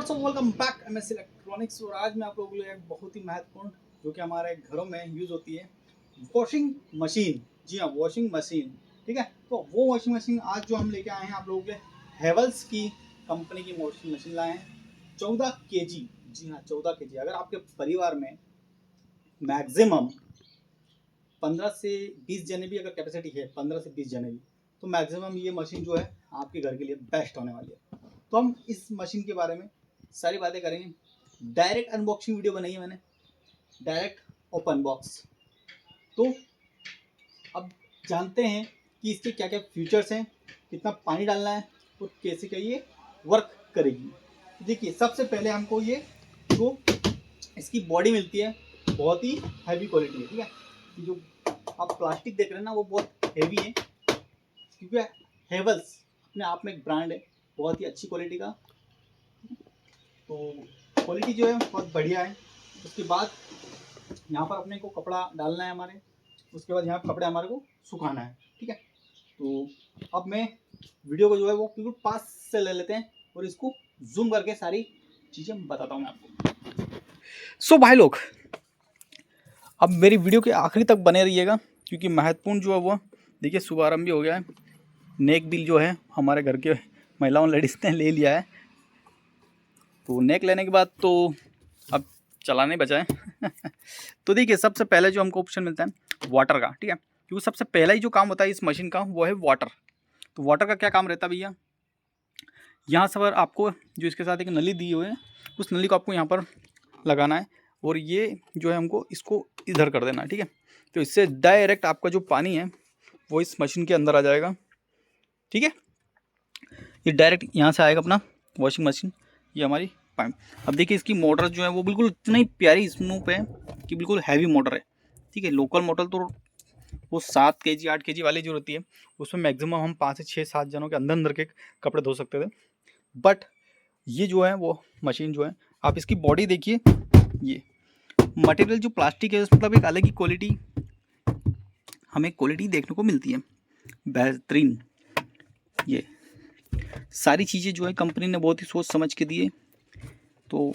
What's up, welcome back MS electronics. और आज मैं आप लोगों के लिए एक बहुत ही महत्वपूर्ण जो कि हमारे घरों में यूज़ होती है वॉशिंग मशीन। जी हाँ, वॉशिंग मशीन। ठीक है, तो वो वॉशिंग मशीन आज जो हम लेके आए हैं आप लोगों के लिए हेवल्स की कंपनी की वॉशिंग मशीन लाए हैं 14 kg। जी हाँ, 14 kg। अगर आपके परिवार में मैक्सिमम 15 से 20 जने भी अगर कैपेसिटी है, 15 से 20 जने भी, तो मैक्सिमम ये मशीन जो है आपके घर के लिए बेस्ट होने वाली है। तो हम इस मशीन के बारे में सारी बातें करेंगे। डायरेक्ट अनबॉक्सिंग वीडियो बनाई है मैंने, डायरेक्ट ओपन बॉक्स। तो अब जानते हैं कि इसके क्या क्या फीचर्स हैं, कितना पानी डालना है और कैसे क्या ये वर्क करेगी। देखिए, सबसे पहले हमको ये जो इसकी बॉडी मिलती है बहुत ही हैवी क्वालिटी है। ठीक है, जो आप प्लास्टिक देख रहे हैं ना वो बहुत हैवी है, क्योंकि हेवल्स अपने आप में एक ब्रांड है बहुत ही अच्छी क्वालिटी का। तो क्वालिटी जो है बहुत बढ़िया है। उसके बाद यहाँ पर अपने को कपड़ा डालना है हमारे, उसके बाद यहाँ कपड़े हमारे को सुखाना है। ठीक है, तो अब मैं वीडियो को जो है वो बिल्कुल पास से ले लेते हैं और इसको जूम करके सारी चीज़ें बताता हूँ मैं आपको। सो भाई लोग, अब मेरी वीडियो के आखिरी तक बने रहिएगा, क्योंकि महत्वपूर्ण जो है वो देखिए शुभारंभ भी हो गया है। नेक बिल जो है हमारे घर के महिलाओं लेडीज़ ने ले लिया है। तो नेक लेने के बाद तो अब चलाने बचा है। तो देखिए, सबसे पहले जो हमको ऑप्शन मिलता है वाटर का। ठीक है, क्योंकि सबसे पहला ही जो काम होता है इस मशीन का वो है वाटर। तो वाटर का क्या काम रहता है भैया, यहाँ से पर आपको जो इसके साथ एक नली दी हुई है उस नली को आपको यहाँ पर लगाना है और ये जो है हमको इसको इधर कर देना है। ठीक है, तो इससे डायरेक्ट आपका जो पानी है वो इस मशीन के अंदर आ जाएगा। ठीक है, ये डायरेक्ट यहाँ से आएगा अपना वॉशिंग मशीन, ये हमारी पाइप। अब देखिए, इसकी मोटर जो है वो बिल्कुल इतनी प्यारी स्मूथ है कि बिल्कुल हैवी मोटर है। ठीक है, लोकल मोटर तो वो 7 kg 8 kg वाली जो रहती है उसमें मैक्सिमम हम 5 से 6 7 जनों के अंदर अंदर के कपड़े धो सकते थे। बट ये जो है वो मशीन जो है, आप इसकी बॉडी देखिए, ये मटेरियल जो प्लास्टिक है मतलब एक अलग ही क्वालिटी हमें क्वालिटी देखने को मिलती है, बेहतरीन। ये सारी चीज़ें जो है कंपनी ने बहुत ही सोच समझ के दी है। तो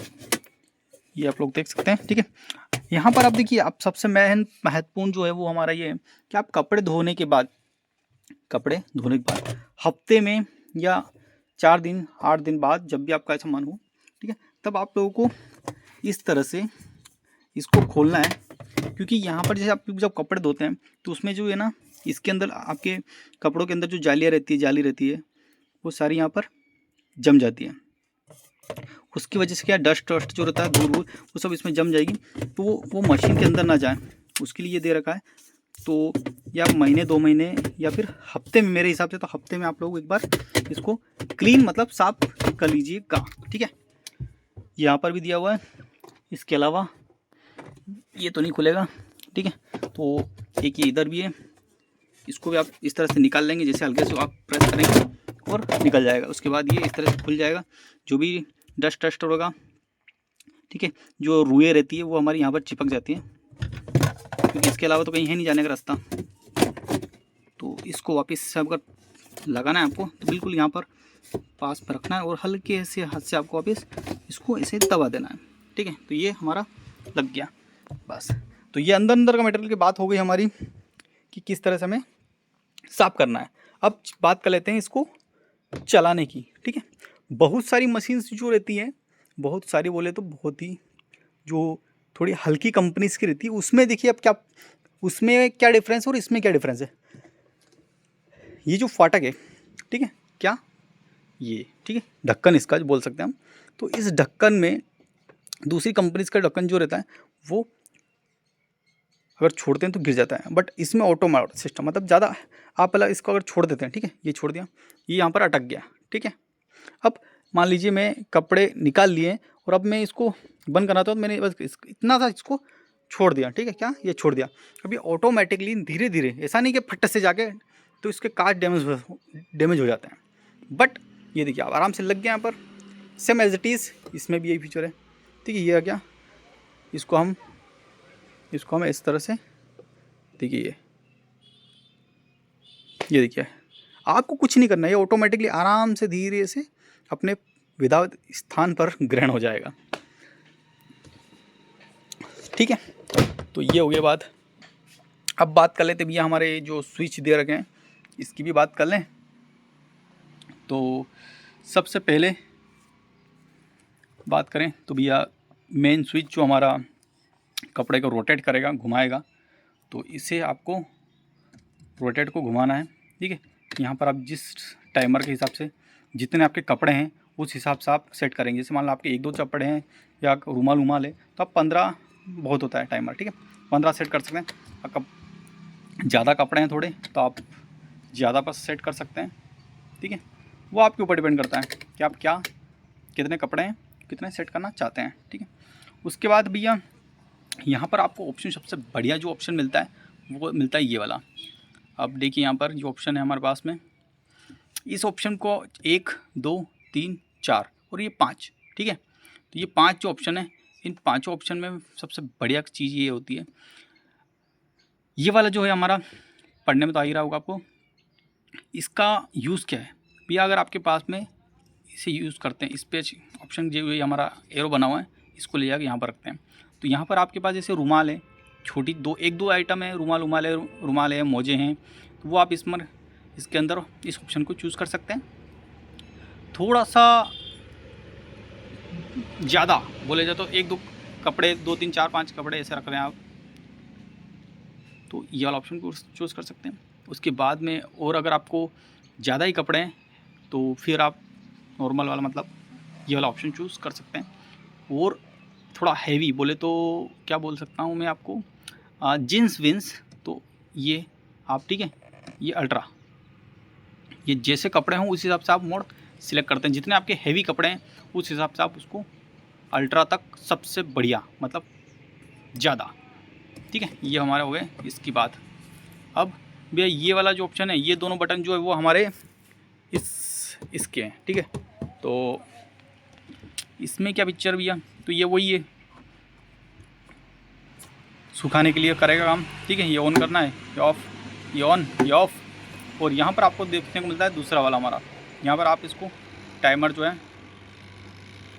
ये आप लोग देख सकते हैं। ठीक है, यहाँ पर आप देखिए, आप सबसे महत्वपूर्ण जो है वो हमारा ये है कि आप कपड़े धोने के बाद हफ्ते में या 4 दिन 8 दिन बाद जब भी आपका ऐसा मन हो, ठीक है, तब आप लोगों को इस तरह से इसको खोलना है। क्योंकि यहाँ पर जैसे आप जब कपड़े धोते हैं तो उसमें जो है ना, इसके अंदर आपके कपड़ों के अंदर जो जाली रहती है वो सारी यहाँ पर जम जाती है। उसकी वजह से क्या डस्ट जो रहता है धूल वो सब इसमें जम जाएगी, तो वो मशीन के अंदर ना जाए, उसके लिए ये दे रखा है। तो या महीने 2 महीने या फिर हफ्ते में, मेरे हिसाब से तो हफ्ते में आप लोग एक बार इसको क्लीन मतलब साफ कर लीजिएगा। ठीक है, यहाँ पर भी दिया हुआ है। इसके अलावा ये तो नहीं खुलेगा। ठीक है, तो एक ये इधर भी है, इसको भी आप इस तरह से निकाल लेंगे, जैसे हल्के से आप प्रेस करेंगे और निकल जाएगा। उसके बाद ये इस तरह से खुल जाएगा, जो भी डस्ट होगा। ठीक है, जो रुई रहती है वो हमारी यहाँ पर चिपक जाती है, क्योंकि इसके अलावा तो कहीं है नहीं जाने का रास्ता। तो इसको वापस से अगर लगाना है आपको तो बिल्कुल यहाँ पर पास में रखना है और हल्के से हाथ से आपको वापस इसको ऐसे दबा देना है। ठीक है, तो ये हमारा लग गया बस। तो ये अंदर का मटेरियल की बात हो गई हमारी कि किस तरह से हमें साफ करना है। अब बात कर लेते हैं इसको चलाने की। ठीक है, बहुत सारी मशीन्स जो रहती हैं, बहुत सारी बोले तो बहुत ही जो थोड़ी हल्की कंपनीज की रहती है, उसमें देखिए अब क्या, उसमें क्या डिफरेंस है और इसमें क्या डिफरेंस है। ये जो फाटक है, ठीक है, क्या ये, ठीक है, ढक्कन इसका जो बोल सकते हैं हम, तो इस ढक्कन में दूसरी कंपनीज का ढक्कन जो रहता है वो अगर छोड़ते हैं तो गिर जाता है, बट इसमें ऑटोमेटिक सिस्टम, मतलब ज़्यादा आप पहले इसको अगर छोड़ देते हैं, ठीक है, ये छोड़ दिया, ये यहाँ पर अटक गया। ठीक है, अब मान लीजिए मैं कपड़े निकाल लिए और अब मैं इसको बंद करना था, तो मैंने बस इतना सा इसको छोड़ दिया। ठीक है, क्या ये छोड़ दिया, अभी ऑटोमेटिकली धीरे धीरे, ऐसा नहीं कि फट से जाके तो इसके कांच डैमेज हो जाते हैं। बट ये देखिए, आप आराम से लग गया यहाँ पर, सेम एज इट इज़ इसमें भी यही फीचर है। ठीक है, ये क्या, इसको हम इस तरह से, देखिए ये देखिए, आपको कुछ नहीं करना है, ये ऑटोमेटिकली आराम से धीरे से अपने विदाउट स्थान पर ग्रहण हो जाएगा। ठीक है, तो ये हो गया बात। अब बात कर लेते भैया हमारे जो स्विच दे रखे हैं इसकी भी बात कर लें। तो सबसे पहले बात करें तो भैया मेन स्विच जो हमारा कपड़े को रोटेट करेगा, घुमाएगा, तो इसे आपको रोटेट को घुमाना है। ठीक है, यहाँ पर आप जिस टाइमर के हिसाब से जितने आपके कपड़े हैं उस हिसाब से आप सेट करेंगे। जैसे मान लो आपके 1-2 कपड़े हैं या रुमाल है तो आप 15 बहुत होता है टाइमर। ठीक है, 15 सेट कर सकते हैं। अगर ज़्यादा कपड़े हैं थोड़े तो आप ज़्यादा पर सेट कर सकते हैं। ठीक है, वो आपके ऊपर डिपेंड करता है कि आप कितने कपड़े हैं, कितने सेट करना चाहते हैं। ठीक है, उसके बाद भैया यहाँ पर आपको ऑप्शन, सबसे बढ़िया जो ऑप्शन मिलता है वो मिलता है ये वाला। अब देखिए यहाँ पर जो ऑप्शन है हमारे पास में, इस ऑप्शन को 1, 2, 3, 4 और ये 5। ठीक है, तो ये 5 जो ऑप्शन है, इन 5 ऑप्शन में सबसे बढ़िया चीज़ ये होती है, ये वाला जो है हमारा पढ़ने में तो आ ही रहा होगा आपको। इसका यूज़ क्या है भैया, अगर आपके पास में इसे यूज़ करते हैं, इस पे ऑप्शन जो है हमारा एरो बना हुआ है, इसको ले जाकर यहाँ पर रखते हैं। तो यहाँ पर आपके पास जैसे रुमाल है, छोटी 1-2 आइटम है, रुमाल है, मोजे हैं, तो वो आप इसके अंदर इस ऑप्शन को चूज़ कर सकते हैं। थोड़ा सा ज़्यादा बोले जाए तो 1-2 कपड़े, 2, 3, 4, 5 कपड़े ऐसे रख रहे हैं आप, तो ये वाला ऑप्शन को चूज़ कर सकते हैं। उसके बाद में और अगर आपको ज़्यादा ही कपड़े हैं तो फिर आप नॉर्मल वाला मतलब ये वाला ऑप्शन चूज़ कर सकते हैं। और थोड़ा हैवी बोले तो क्या बोल सकता हूँ मैं आपको, जीन्स विंस, तो ये आप, ठीक है, ये अल्ट्रा, ये जैसे कपड़े हों उस हिसाब से आप मोड सिलेक्ट करते हैं। जितने आपके हैवी कपड़े हैं उस हिसाब से आप उसको अल्ट्रा तक सबसे बढ़िया मतलब ज़्यादा। ठीक है, ये हमारा हो गया इसकी बात। अब भैया ये वाला जो ऑप्शन है, ये दोनों बटन जो है वो हमारे इसके हैं। ठीक है, तो इसमें क्या पिक्चर भैया, तो ये वही है, सुखाने के लिए करेगा काम। ठीक है, ये ऑन करना है, ये ऑफ, ये ऑन, ये ऑफ। और यहाँ पर आपको देखने को मिलता है दूसरा वाला हमारा, यहाँ पर आप इसको टाइमर जो है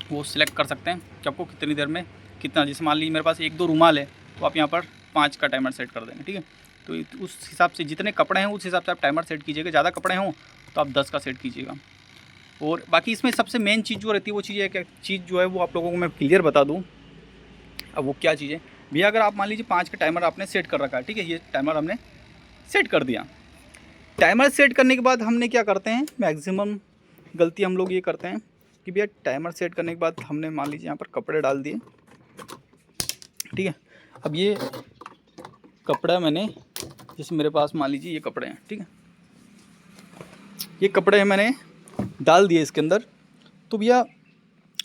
वो सिलेक्ट कर सकते हैं कि आपको कितनी देर में कितना। जैसे मान लीजिए मेरे पास 1-2 रुमाल है तो आप यहाँ पर 5 का टाइमर सेट कर देंगे। ठीक है, तो उस हिसाब से जितने कपड़े हैं उस हिसाब से आप टाइमर सेट कीजिएगा। ज़्यादा कपड़े हों तो आप 10 का सेट कीजिएगा। और बाकी इसमें सबसे मेन चीज़ जो रहती है वो चीज़ जो है वो आप लोगों को मैं क्लियर बता दूँ। अब वो क्या चीज़ है भैया, अगर आप मान लीजिए 5 का टाइमर आपने सेट कर रखा है। ठीक है, ये टाइमर हमने सेट कर दिया। टाइमर सेट करने के बाद हमने क्या करते हैं, मैक्सिमम गलती हम लोग ये करते हैं कि भैया टाइमर सेट करने के बाद हमने मान लीजिए यहाँ पर कपड़े डाल दिए। ठीक है, अब ये कपड़ा मैंने, जैसे मेरे पास मान लीजिए ये कपड़े हैं। ठीक है, ये कपड़े मैंने डाल दिए इसके अंदर। तो भैया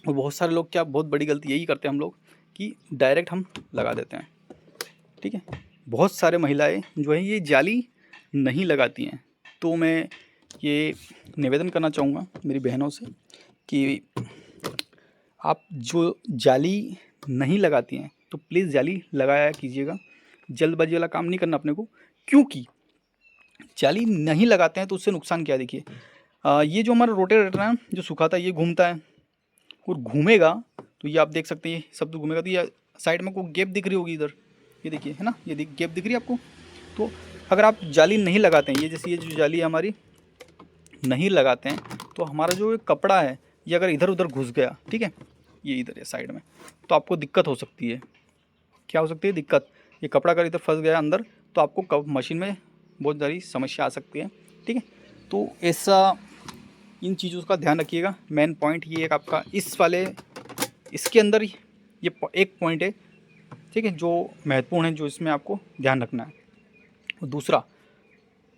बहुत सारे लोग क्या, बहुत बड़ी गलती यही करते हैं हम लोग कि डायरेक्ट हम लगा देते हैं। ठीक है, बहुत सारे महिलाएं जो है ये जाली नहीं लगाती हैं। तो मैं ये निवेदन करना चाहूँगा मेरी बहनों से कि आप जो जाली नहीं लगाती हैं तो प्लीज़ जाली लगाया कीजिएगा। जल्दबाजी वाला काम नहीं करना अपने को, क्योंकि जाली नहीं लगाते हैं तो उससे नुकसान क्या है। देखिए ये जो हमारा रोटेटर है जो सुखाता है ये घूमता है और घूमेगा, तो ये आप देख सकते हैं सब तो घूमेगा। तो ये साइड में कोई गैप दिख रही होगी इधर, ये देखिए है ना, ये गैप दिख रही है आपको। तो अगर आप जाली नहीं लगाते हैं, ये जैसे ये जो जाली है हमारी नहीं लगाते हैं, तो हमारा जो कपड़ा है ये अगर इधर उधर घुस गया, ठीक है, ये इधर है साइड में, तो आपको दिक्कत हो सकती है। क्या हो सकती है दिक्कत, ये कपड़ा अगर इधर फंस गया अंदर तो आपको मशीन में बहुत सारी समस्या आ सकती है। ठीक है, तो ऐसा इन चीज़ों का ध्यान रखिएगा। मेन पॉइंट ये एक आपका इस वाले इसके अंदर ये एक पॉइंट है, ठीक है, जो महत्वपूर्ण है, जो इसमें आपको ध्यान रखना है। और दूसरा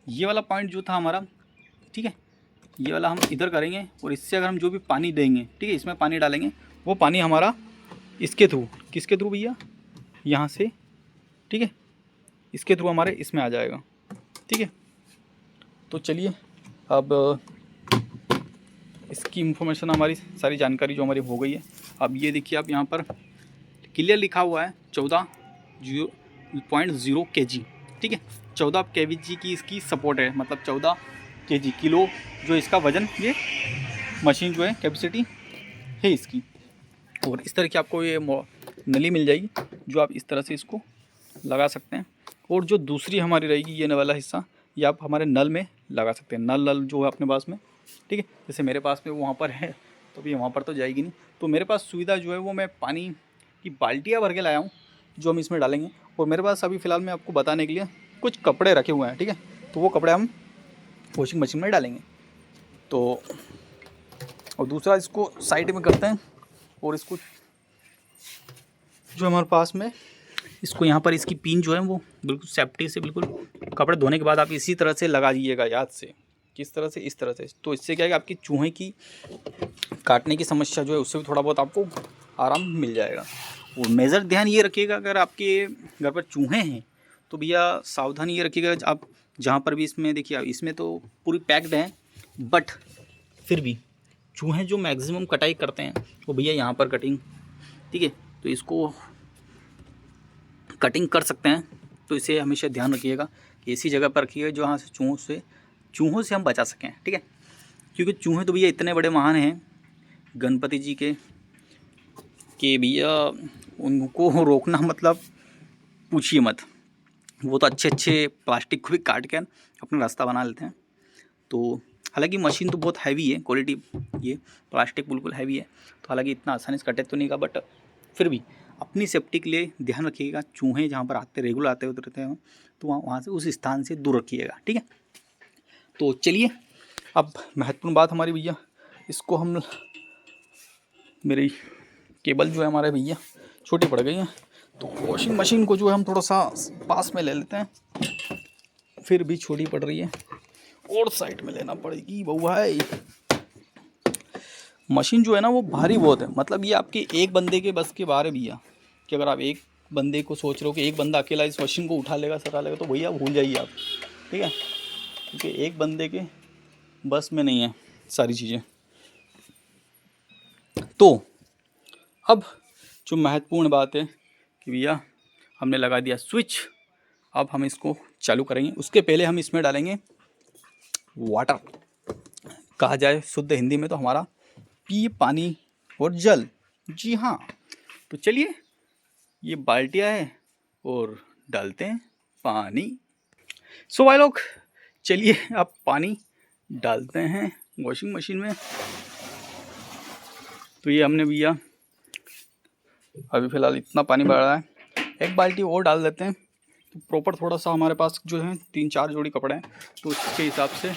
ये वाला पॉइंट जो था हमारा, ठीक है, ये वाला हम इधर करेंगे और इससे अगर हम जो भी पानी देंगे, ठीक है, इसमें पानी डालेंगे, वो पानी हमारा इसके थ्रू, किसके थ्रू भैया, यहाँ से, ठीक है, इसके थ्रू हमारे इसमें आ जाएगा। ठीक है, तो चलिए अब इसकी इंफॉर्मेशन हमारी सारी जानकारी जो हमारी हो गई है। अब ये देखिए आप यहाँ पर क्लियर लिखा हुआ है 14.0 kg। ठीक है, 14 kg की इसकी सपोर्ट है, मतलब 14 kg किलो जो इसका वज़न, ये मशीन जो है कैपेसिटी है इसकी। और इस तरह की आपको ये नली मिल जाएगी जो आप इस तरह से इसको लगा सकते हैं। और जो दूसरी हमारी रहेगी ये वाला हिस्सा, ये आप हमारे नल में लगा सकते हैं। नल जो है अपने पास में, ठीक है। जैसे मेरे पास में वहाँ पर है, तो अभी वहाँ पर तो जाएगी नहीं, तो मेरे पास सुविधा जो है वो मैं पानी की बाल्टियाँ भर के लाया हूँ जो हम इसमें डालेंगे। और मेरे पास अभी फ़िलहाल मैं आपको बताने के लिए कुछ कपड़े रखे हुए हैं, ठीक है। तो वो कपड़े हम वॉशिंग मशीन में डालेंगे। तो और दूसरा इसको साइड में करते हैं, और इसको जो हमारे पास में इसको यहाँ पर इसकी पिन जो है वो बिल्कुल सेफ्टी से, बिल्कुल कपड़े धोने के बाद आप इसी तरह से लगा दीजिएगा, याद से। किस तरह से? इस तरह से। तो इससे क्या है कि आपकी चूहे की काटने की समस्या जो है उससे भी थोड़ा बहुत आपको आराम मिल जाएगा। और मेजर ध्यान ये रखिएगा, अगर आपके घर पर चूहे हैं तो भैया सावधानी ये रखिएगा, आप जहाँ पर भी इसमें देखिए, इसमें तो पूरी पैक्ड है, बट फिर भी चूहे जो मैक्सिमम कटाई करते हैं वो भैया यहाँ पर कटिंग, ठीक है। तो इसको कटिंग कर सकते हैं, तो इसे हमेशा ध्यान रखिएगा कि ऐसी जगह पर रखिएगा जहाँ से चूहों से हम बचा सकें, ठीक है। क्योंकि चूहे तो भैया इतने बड़े महान हैं गणपति जी के कि भैया उनको रोकना मतलब पूछिए मत। वो तो अच्छे प्लास्टिक को भी काट कर अपना रास्ता बना लेते हैं। तो हालांकि मशीन तो बहुत हैवी है, क्वालिटी ये प्लास्टिक बिल्कुल हैवी है, तो हालांकि इतना आसानी से कटे तो नहीं का, बट फिर भी अपनी सेफ्टी के लिए ध्यान रखिएगा। चूहे जहाँ पर आते रेगुलर आते उतरते हैं तो वहाँ से उस स्थान से दूर रखिएगा, ठीक है। तो चलिए अब महत्वपूर्ण बात हमारी भैया, इसको हम मेरी केबल जो है हमारे भैया छोटी पड़ गई है, तो वॉशिंग मशीन को जो है हम थोड़ा सा पास में ले लेते हैं, फिर भी छोटी पड़ रही है और साइड में लेना पड़ेगी बउआ है। मशीन जो है ना वो भारी बहुत है, मतलब ये आपके एक बंदे के बस के बाहर है भैया, कि अगर आप एक बंदे को सोच रहे हो कि एक बंदा अकेला इस मशीन को उठा लेगा, सटा लेगा, तो भैया भूल जाइए आप, ठीक है। क्योंकि एक बंदे के बस में नहीं है सारी चीज़ें। तो अब जो महत्वपूर्ण बात है कि भैया हमने लगा दिया स्विच, अब हम इसको चालू करेंगे। उसके पहले हम इसमें डालेंगे वाटर, कहा जाए शुद्ध हिंदी में तो हमारा पिए पानी और जल। जी हाँ, तो चलिए ये बाल्टियाँ है और डालते हैं पानी। सो भाई लोग चलिए अब पानी डालते हैं वॉशिंग मशीन में। तो ये हमने भैया अभी फ़िलहाल इतना पानी बढ़ रहा है, एक बाल्टी और डाल देते हैं। तो प्रॉपर थोड़ा सा हमारे पास जो है 3-4 जोड़ी कपड़े हैं, तो उसके हिसाब से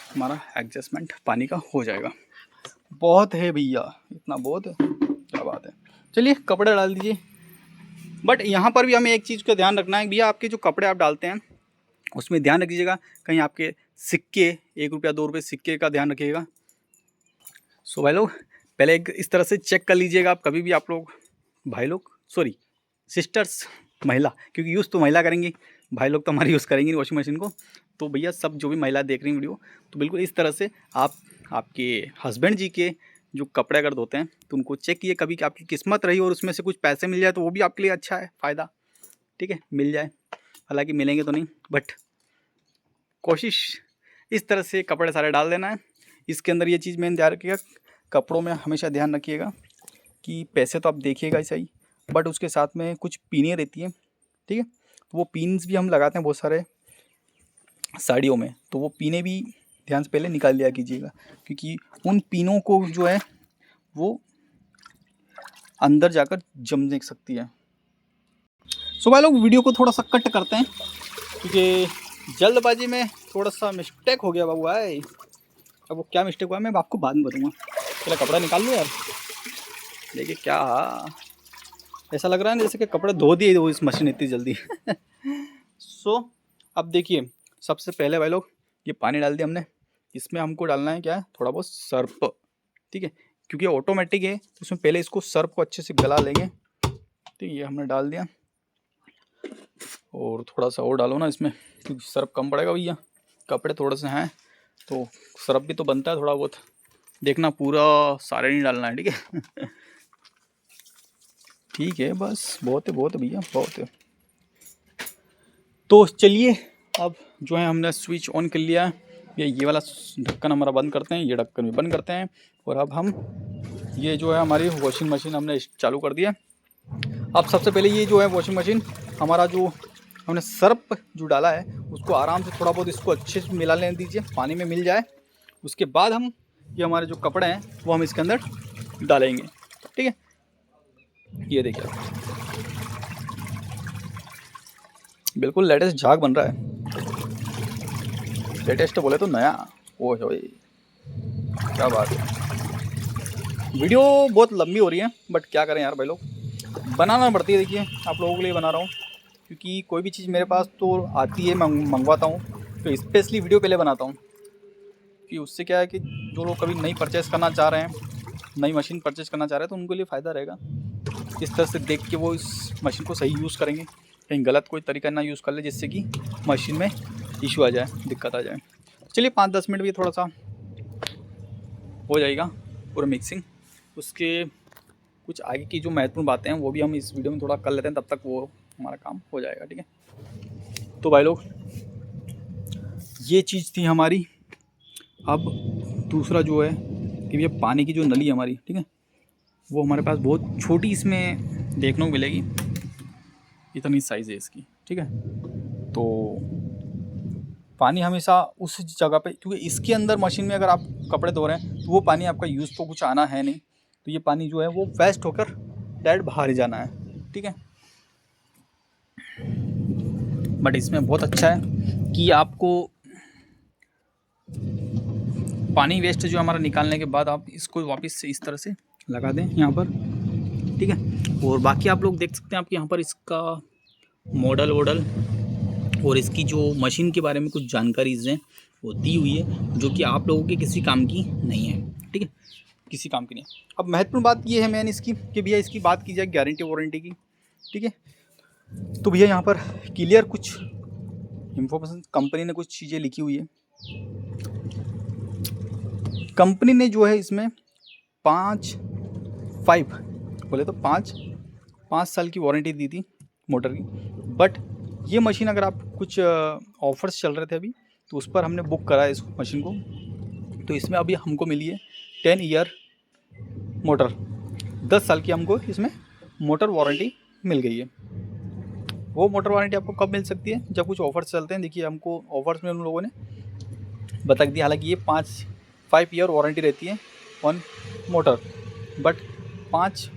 हमारा एडजस्टमेंट पानी का हो जाएगा। बहुत है भैया, इतना बहुत है, क्या बात है। चलिए कपड़े डाल दीजिए। बट यहाँ पर भी हमें एक चीज़ का ध्यान रखना है भैया, आपके जो कपड़े आप डालते हैं उसमें ध्यान रखिएगा कहीं आपके सिक्के, 1 रुपया 2 रुपये सिक्के का ध्यान रखिएगा। सो भाई लोग पहले एक इस तरह से चेक कर लीजिएगा आप कभी भी, आप लोग भाई लोग, सॉरी सिस्टर्स, महिला, क्योंकि यूज़ तो महिला करेंगी, भाई लोग तो हमारी यूज़ करेंगे वॉशिंग मशीन को। तो भैया सब जो भी महिला देख रही वीडियो, तो बिल्कुल इस तरह से आप आपके हस्बैंड जी के जो कपड़े अगर धोते हैं तो उनको चेक किए कभी कि आपकी किस्मत रही और उसमें से कुछ पैसे मिल जाए तो वो भी आपके लिए अच्छा है, फ़ायदा, ठीक है, मिल जाए। हालांकि मिलेंगे तो नहीं, बट कोशिश इस तरह से कपड़े सारे डाल देना है। इसके अंदर ये चीज़ मैंने ध्यान रखिएगा, कपड़ों में हमेशा ध्यान रखिएगा कि पैसे तो आप देखिएगा ही सही, बट उसके साथ में कुछ पिनें रहती हैं, ठीक है। तो वो पिन्स भी हम लगाते हैं बहुत सारे साड़ियों में, तो वो पिनें भी ध्यान से पहले निकाल लिया कीजिएगा, क्योंकि उन पिनों को जो है वो अंदर जाकर जम सकती है। सो भाई लोग वीडियो को थोड़ा सा कट करते हैं, क्योंकि जल्दबाजी में थोड़ा सा मिस्टेक हो गया बाबू भाई। अब वो क्या मिस्टेक हुआ मैं आपको बाद में बताऊँगा, पहले कपड़ा निकाल लो यार। देखिए क्या ऐसा लग रहा है जैसे कि कपड़े धो दिए वो इस मशीन इतनी जल्दी। सो अब देखिए सबसे पहले भाई लोग ये पानी डाल दिया हमने, इसमें हमको डालना है क्या है, थोड़ा बहुत सर्फ, ठीक है, क्योंकि ऑटोमेटिक है तो उसमें पहले इसको सर्फ को अच्छे से गला लेंगे। तो ये हमने डाल दिया, और थोड़ा सा और डालो ना इसमें, क्योंकि सर्फ कम पड़ेगा भैया, कपड़े थोड़े से हैं तो सर्फ भी तो बनता है थोड़ा बहुत, देखना पूरा सारे नहीं डालना है, ठीक है। ठीक है बस, बहुत है भैया, बहुत है। तो चलिए अब जो है हमने स्विच ऑन कर लिया है, ये वाला ढक्कन हमारा बंद करते हैं, ये ढक्कन भी बंद करते हैं, और अब हम ये जो है हमारी वॉशिंग मशीन हमने चालू कर दिया। अब सबसे पहले ये जो है वॉशिंग मशीन हमारा जो हमने सर्फ जो डाला है उसको आराम से थोड़ा बहुत इसको अच्छे से मिला लेने दीजिए, पानी में मिल जाए। उसके बाद हम ये हमारे जो कपड़े हैं वो हम इसके अंदर डालेंगे, ठीक है। ये देखिए बिल्कुल लेटेस्ट झाग बन रहा है, लेटेस्ट बोले तो नया। ओ क्या बात है। वीडियो बहुत लंबी हो रही है बट क्या करें यार भाई लोग, बनाना पड़ती है। देखिए आप लोगों के लिए बना रहा हूँ क्योंकि कोई भी चीज़ मेरे पास तो आती है, मंगवाता हूँ तो स्पेशली वीडियो के लिए बनाता हूँ कि उससे क्या है कि जो लोग कभी नई परचेज़ करना चाह रहे हैं, नई मशीन परचेज़ करना चाह रहे हैं तो उनके लिए फ़ायदा रहेगा। इस तरह से देख के वो इस मशीन को सही यूज़ करेंगे, कहीं गलत कोई तरीका ना यूज़ कर ले जिससे कि मशीन में इशू आ जाए, दिक्कत आ जाए। चलिए 5-10 मिनट भी थोड़ा सा हो जाएगा पूरा मिक्सिंग। उसके कुछ आगे की जो महत्वपूर्ण बातें हैं वो भी हम इस वीडियो में थोड़ा कर लेते हैं, तब तक वो हमारा काम हो जाएगा, ठीक है। तो भाई लोग ये चीज़ थी हमारी। अब दूसरा जो है कि ये पानी की जो नली है हमारी, ठीक है, वो हमारे पास बहुत छोटी इसमें देखने को मिलेगी, इतनी साइज़ है इसकी, ठीक है। तो पानी हमेशा उस जगह पे, क्योंकि इसके अंदर मशीन में अगर आप कपड़े धो रहे हैं तो वो पानी आपका यूज़ तो कुछ आना है नहीं, तो ये पानी जो है वो वेस्ट होकर डायरेक्ट बाहर ही जाना है, ठीक है। बट इसमें बहुत अच्छा है कि आपको पानी वेस्ट जो हमारा निकालने के बाद आप इसको वापस से इस तरह से लगा दें यहाँ पर, ठीक है। और बाकी आप लोग देख सकते हैं, आपके यहाँ पर इसका मॉडल वॉडल और इसकी जो मशीन के बारे में कुछ जानकारीज़ हैं वो दी हुई है, जो कि आप लोगों के किसी काम की नहीं है, ठीक है, किसी काम की नहीं। अब महत्वपूर्ण बात ये है मैंने इसकी कि भैया इसकी बात की जाए गारंटी वारंटी की, ठीक है। तो भैया यहाँ पर क्लियर कुछ इंफॉर्मेशन कंपनी ने कुछ चीज़ें लिखी हुई है। कंपनी ने जो है इसमें 5 बोले तो 5 साल की वारंटी दी थी मोटर की। बट ये मशीन अगर आप कुछ ऑफर्स चल रहे थे अभी, तो उस पर हमने बुक करा है इस मशीन को, तो इसमें अभी हमको मिली है 10 ईयर मोटर, 10 साल की हमको इसमें मोटर वारंटी मिल गई है। वो मोटर वारंटी आपको कब मिल सकती है, जब कुछ ऑफर्स चलते हैं। देखिए हमको ऑफर्स में उन लोगों ने बता दिया, हालांकि ये 5 ईयर वारंटी रहती है ऑन मोटर, बट 5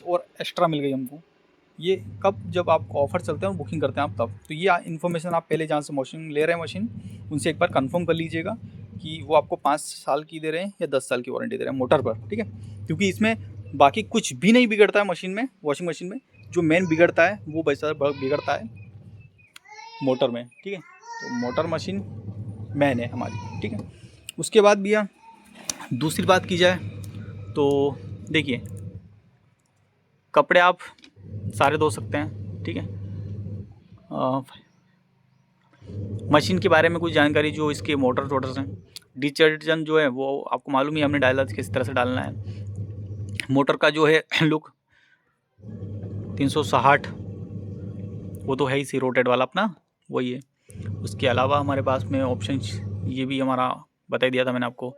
और एक्स्ट्रा मिल गई हमको। ये कब, जब आपको ऑफर चलते हैं और बुकिंग करते हैं आप तब। तो ये इन्फॉर्मेशन आप पहले जहाँ से मशीन ले रहे हैं मशीन, उनसे एक बार कंफर्म कर लीजिएगा कि वो आपको 5 साल की दे रहे हैं या 10 साल की वारंटी दे रहे हैं मोटर पर, ठीक है। क्योंकि इसमें बाकी कुछ भी नहीं बिगड़ता है मशीन में, वॉशिंग मशीन में जो मेन बिगड़ता है वो बिगड़ता है मोटर में, ठीक है। तो मोटर मशीन मेन है हमारी, ठीक है। उसके बाद भैया दूसरी बात की जाए तो देखिए कपड़े आप सारे धो सकते हैं, ठीक है। मशीन के बारे में कुछ जानकारी जो इसके मोटर्स हैं, डिटर्जेंट जो है वो आपको मालूम ही, हमने डाला किस तरह से डालना है। मोटर का जो है लुक 360 वो तो है ही, सी रोटेट वाला अपना वही है। उसके अलावा हमारे पास में ऑप्शन ये भी हमारा बता दिया था मैंने आपको।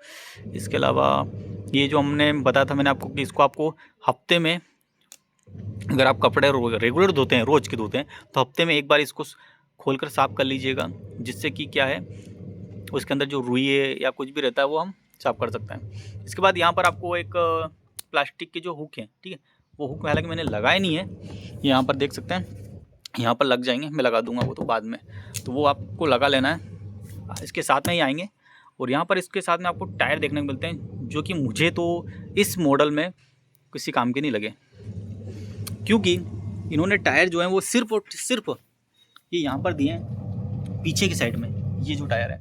इसके अलावा ये जो हमने बताया था मैंने आपको कि इसको आपको हफ्ते में, अगर आप कपड़े रेगुलर धोते हैं, रोज़ के धोते हैं, तो हफ्ते में एक बार इसको खोलकर साफ़ कर लीजिएगा, जिससे कि क्या है उसके अंदर जो रुई है या कुछ भी रहता है वो हम साफ़ कर सकते हैं। इसके बाद यहाँ पर आपको एक प्लास्टिक के जो हुक हैं, ठीक है, वो हुक हालांकि मैंने लगाए नहीं है, यहाँ पर देख सकते हैं, यहाँ पर लग जाएंगे, मैं लगा दूंगा वो तो बाद में, तो वो आपको लगा लेना है, इसके साथ में ही आएंगे। और यहाँ पर इसके साथ में आपको टायर देखने को मिलते हैं, जो कि मुझे तो इस मॉडल में किसी काम के नहीं लगे, क्योंकि इन्होंने टायर जो है वो सिर्फ और सिर्फ ये यहाँ पर दिए हैं पीछे की साइड में। ये जो टायर है,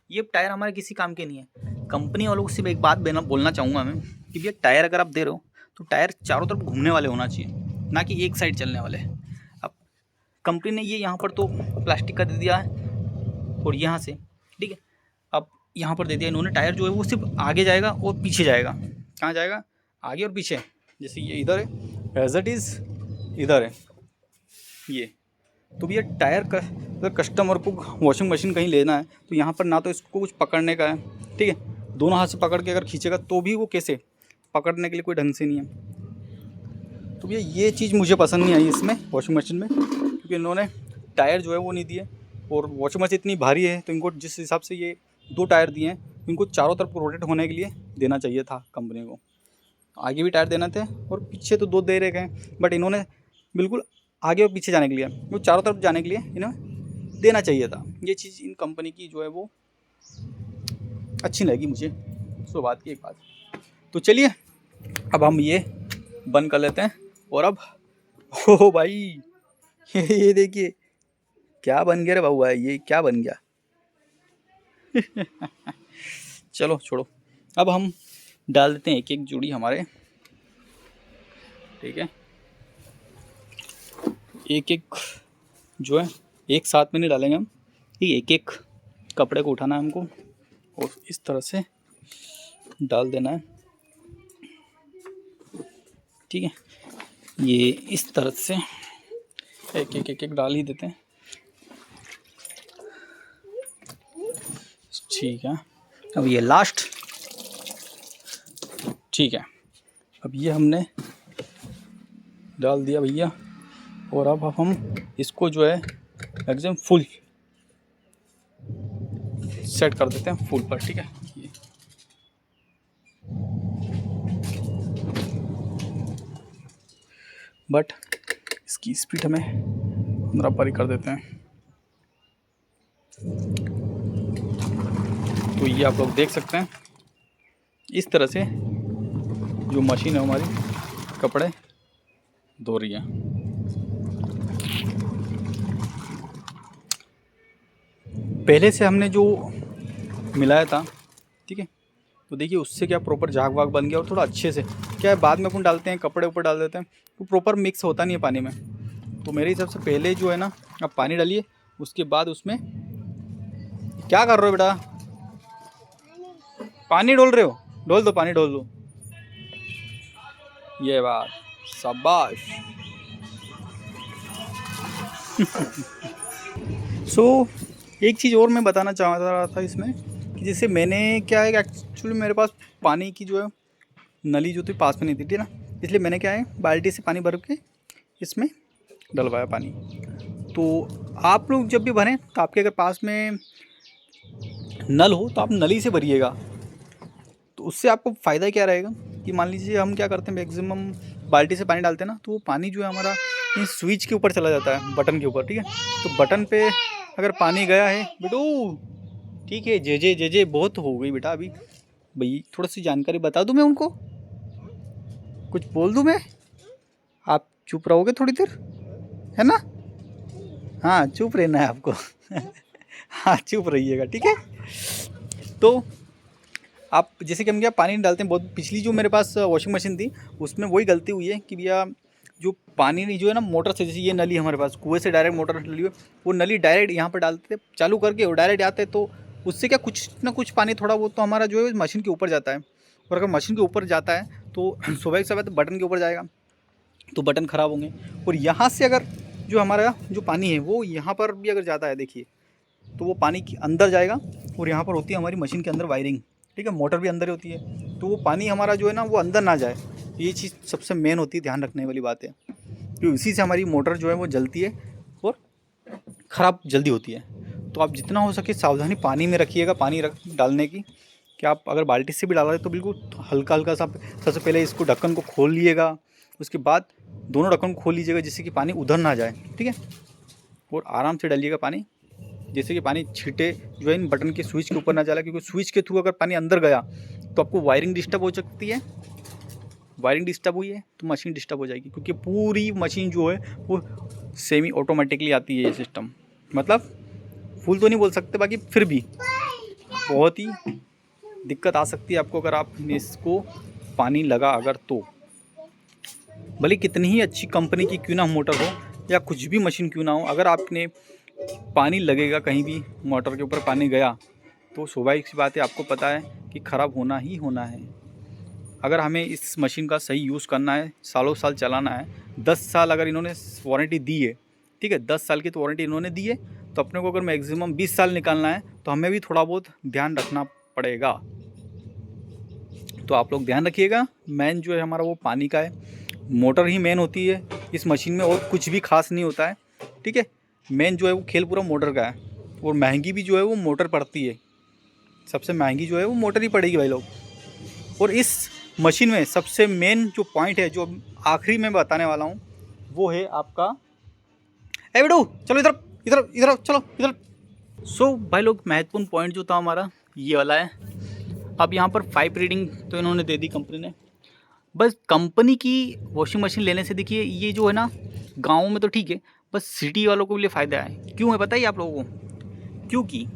ये टायर हमारे किसी काम के नहीं है। कंपनी वालों को सिर्फ एक बात बोलना चाहूँगा मैं कि भैया टायर अगर आप दे रहे हो तो टायर चारों तरफ घूमने वाले होना चाहिए, ना कि एक साइड चलने वाले। अब कंपनी ने ये यहाँ पर तो प्लास्टिक का दे दिया है और यहाँ से, ठीक है, अब यहाँ पर दे दिया इन्होंने टायर जो है वो सिर्फ आगे जाएगा और पीछे जाएगा। कहाँ जाएगा? आगे और पीछे। जैसे ये इधर है, एज इट इज़ इधर है ये। तो भैया टायर का अगर कस्टमर को वॉशिंग मशीन कहीं लेना है तो यहाँ पर ना तो इसको कुछ पकड़ने का है, ठीक है, दोनों हाथ से पकड़ के अगर खींचेगा तो भी वो कैसे पकड़ने के लिए कोई ढंग से नहीं है। तो भैया ये चीज़ मुझे पसंद नहीं आई इसमें वॉशिंग मशीन में, क्योंकि इन्होंने टायर जो है वो नहीं दिए, और वॉशिंग मशीन इतनी भारी है तो इनको जिस हिसाब से ये 2 टायर दिए हैं, इनको चारों तरफ रोटेट होने के लिए देना चाहिए था कंपनी को। आगे भी टायर देना थे और पीछे तो 2 दे रहे गए, बट इन्होंने बिल्कुल आगे और पीछे जाने के लिए, वो चारों तरफ जाने के लिए इन्हें देना चाहिए था। ये चीज़ इन कंपनी की जो है वो अच्छी लगी मुझे। सो बात की एक बात। तो चलिए अब हम ये बंद कर लेते हैं, और अब हो भाई ये देखिए क्या बन गया रे बाबू, ये क्या बन गया। चलो छोड़ो, अब हम डाल देते हैं एक एक जोड़ी हमारे, ठीक है। एक एक जो है एक साथ में नहीं डालेंगे हम, एक एक कपड़े को उठाना है हमको और इस तरह से डाल देना है, ठीक है। ये इस तरह से एक एक डाल ही देते हैं, ठीक है। अब ये लास्ट, ठीक है। अब ये हमने डाल दिया भैया, और अब हम इसको जो है एकदम फुल सेट कर देते हैं फुल पर, ठीक है। ये बट इसकी स्पीड हमें 15 पर ही कर देते हैं। तो ये आप लोग देख सकते हैं इस तरह से जो मशीन है हमारी कपड़े धो रही है। पहले से हमने जो मिलाया था, ठीक है, तो देखिए उससे क्या प्रॉपर झाग वाग बन गया, और थोड़ा अच्छे से क्या है, बाद में अपन डालते हैं कपड़े ऊपर डाल देते हैं तो प्रॉपर मिक्स होता नहीं है पानी में। तो मेरे हिसाब से पहले जो है ना, आप पानी डालिए, उसके बाद उसमें क्या कर रहे हो बेटा, पानी डोल रहे हो, डोल दो पानी, डोल दो। ये बात, शाबाश। सो एक चीज़ और मैं बताना चाह रहा था इसमें, कि जैसे मैंने क्या है, एक्चुअली मेरे पास पानी की जो है नली जो थी पास में नहीं थी, ठीक है ना, इसलिए मैंने क्या है बाल्टी से पानी भर के इसमें डलवाया पानी। तो आप लोग जब भी भरें तो आपके अगर पास में नल हो तो आप नली से भरिएगा। तो उससे आपको फ़ायदा क्या रहेगा कि मान लीजिए हम क्या करते हैं, मैक्सिमम बाल्टी से पानी डालते हैं ना, तो वो पानी जो है हमारा स्विच के ऊपर चला जाता है, बटन के ऊपर, ठीक है। तो बटन पे अगर पानी गया है बेटू, ठीक है, जे जे बहुत हो गई बेटा, अभी भाई थोड़ा सी जानकारी बता दूं मैं उनको, कुछ बोल दूं मैं, आप चुप रहोगे थोड़ी देर, है ना। हाँ चुप रहना है आपको। हाँ चुप रहिएगा, ठीक है। तो आप जैसे कि हम क्या पानी डालते हैं, बहुत पिछली जो मेरे पास वॉशिंग मशीन थी उसमें वही गलती हुई है कि भैया जो पानी नहीं जो है ना मोटर से, जैसे ये नली हमारे पास कुएं से डायरेक्ट मोटर डली हुई, वो नली डायरेक्ट यहाँ पर डालते थे चालू करके, और डायरेक्ट आते, तो उससे क्या कुछ ना कुछ पानी थोड़ा बहुत तो हमारा जो है मशीन के ऊपर जाता है, और अगर मशीन के ऊपर जाता है तो सुबह के समय तो बटन के ऊपर जाएगा, तो बटन ख़राब होंगे। और यहाँ से अगर जो हमारा जो पानी है वो यहाँ पर भी अगर जाता है, देखिए, तो वो पानी के अंदर जाएगा, और यहाँ पर होती है हमारी मशीन के अंदर वायरिंग, ठीक है, मोटर भी अंदर ही होती है, तो वो पानी हमारा जो है ना वो अंदर ना जाए। ये चीज़ सबसे मेन होती है, ध्यान रखने वाली बात है, क्योंकि इसी से हमारी मोटर जो है वो जलती है और ख़राब जल्दी होती है। तो आप जितना हो सके सावधानी पानी में रखिएगा, पानी रख डालने की, कि आप अगर बाल्टी से भी डाल रहे हैं तो बिल्कुल हल्का हल्का सा, सबसे पहले इसको ढक्कन को खोल लीजिएगा, उसके बाद दोनों ढक्कन को खोल लीजिएगा जिससे कि पानी उधर ना जाए, ठीक है, और आराम से डालिएगा पानी, जैसे कि पानी छींटे जो है इन बटन के स्विच के ऊपर ना जाला, क्योंकि स्विच के थ्रू अगर पानी अंदर गया तो आपको वायरिंग डिस्टर्ब हो सकती है, वायरिंग डिस्टर्ब हुई है तो मशीन डिस्टर्ब हो जाएगी, क्योंकि पूरी मशीन जो है वो सेमी ऑटोमेटिकली आती है ये सिस्टम, मतलब फुल तो नहीं बोल सकते, बाकी फिर भी बहुत ही दिक्कत आ सकती है आपको अगर आपने इसको पानी लगा अगर, तो भले कितनी ही अच्छी कंपनी की क्यों ना मोटर हो या कुछ भी मशीन क्यों ना हो, अगर आपने पानी लगेगा कहीं भी मोटर के ऊपर पानी गया तो स्वाभाविक सी बात है, आपको पता है कि ख़राब होना ही होना है। अगर हमें इस मशीन का सही यूज़ करना है, सालों साल चलाना है, 10 साल अगर इन्होंने वारंटी दी है, ठीक है, 10 साल की तो वारंटी इन्होंने दी है, तो अपने को अगर मैक्सिमम 20 साल निकालना है तो हमें भी थोड़ा बहुत ध्यान रखना पड़ेगा। तो आप लोग ध्यान रखिएगा, मेन जो है हमारा वो पानी का है, मोटर ही मेन होती है इस मशीन में, और कुछ भी खास नहीं होता है, ठीक है। मेन जो है वो खेल पूरा मोटर का है, और महंगी भी जो है वो मोटर पड़ती है, सबसे महंगी जो है वो मोटर ही पड़ेगी भाई लोग। और इस मशीन में सबसे मेन जो पॉइंट है, जो आखिरी में बताने वाला हूँ, वो है आपका, ए बेटू चलो इधर इधर इधर चलो इधर। सो भाई लोग, महत्वपूर्ण पॉइंट जो था हमारा ये वाला है। अब यहाँ पर 5 रीडिंग तो इन्होंने दे दी कंपनी ने। बस कंपनी की वॉशिंग मशीन लेने से देखिए ये जो है ना, गाँव में तो ठीक है, बस सिटी वालों को लिए फ़ायदा है। क्यों है बताइए आप लोगों को? क्योंकि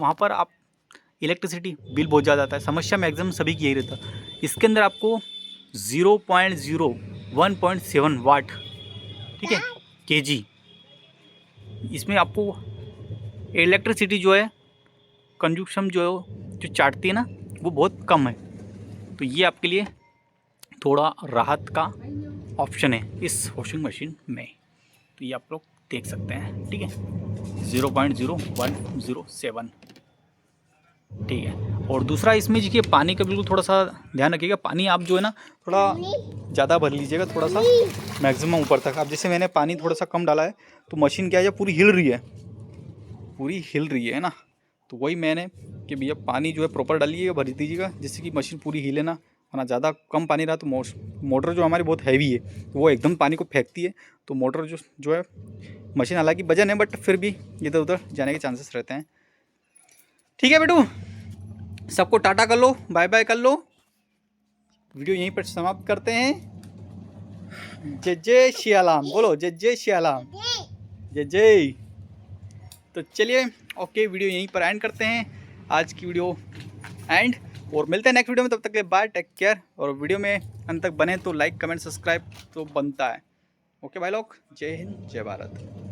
वहाँ पर आप इलेक्ट्रिसिटी बिल बहुत ज़्यादा आता है, समस्या मैक्सिमम सभी की यही रहता। इसके अंदर आपको 1.7 वाट, ठीक है, केजी, इसमें आपको इलेक्ट्रिसिटी जो है कंजूप्शन जो चाटती है ना, वो बहुत कम है। तो ये आपके लिए थोड़ा राहत का ऑप्शन है इस वॉशिंग मशीन में। तो ये आप लोग देख सकते हैं, ठीक है, 0.0107, ठीक है। और दूसरा इसमें देखिए पानी का बिल्कुल थोड़ा सा ध्यान रखिएगा। पानी आप जो है ना थोड़ा ज़्यादा भर लीजिएगा, थोड़ा सा मैक्सिमम ऊपर तक। अब जैसे मैंने पानी थोड़ा सा कम डाला है तो मशीन क्या है, पूरी हिल रही है ना। तो वही मैंने कि भैया पानी जो है प्रॉपर डालिएगा, भर दीजिएगा, जिससे कि मशीन पूरी हिले ना। वरना ज़्यादा कम पानी रहा तो मोटर जो हमारी बहुत हैवी है, तो वो एकदम पानी को फेंकती है। तो मोटर जो है मशीन हालांकि वजन है, बट फिर भी इधर उधर जाने के चांसेस रहते हैं। ठीक है बेटू, सबको टाटा कर लो, बाय बाय कर लो। वीडियो यहीं पर समाप्त करते हैं। जय जय श्यालाम बोलो, जय जय श्यालाम, जय जय। तो चलिए ओके, वीडियो यहीं पर एंड करते हैं, आज की वीडियो एंड, और मिलते हैं नेक्स्ट वीडियो में। तब तक के लिए बाय, टेक केयर। और वीडियो में अंत तक बने तो लाइक कमेंट सब्सक्राइब तो बनता है। ओके भाई लोग, जय हिंद जय भारत।